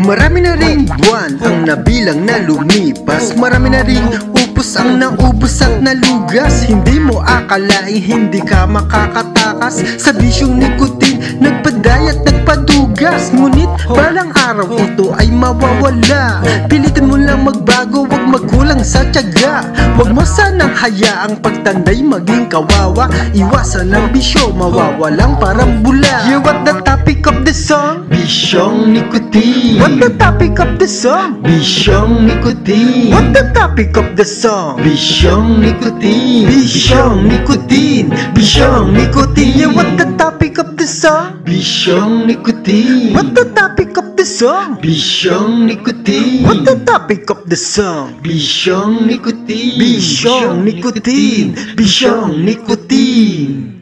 Marami na ring buwan ang nabilang na lumipas. Marami na ring upos ang naubos at nalugas. Hindi mo akalaing hindi ka makakatakas sa bisyong nikotin, nagpadayat, nagpadugas. Ngunit balang araw ito ay mawawala. Pilitin mo lang magbago, wag magkulang sa tiyaga. Wag mo sanang hayaang pagtanday maging kawawa. Iwasan ang bisyo, mawawalang parang bula. You want the topic of the song? Bisyong nikotin. What the topic of the song? Bisyong nikotin. What the topic of the song? Bisyong nikotin. Bisyong nikotin. Bisyong nikotin. You want the topic of the song? Bisyong nikotin. What the topic of the song? Bisyong nikotin. What the topic of the song? Bisyong nikotin. Bisyong nikotin. Bisyong nikotin.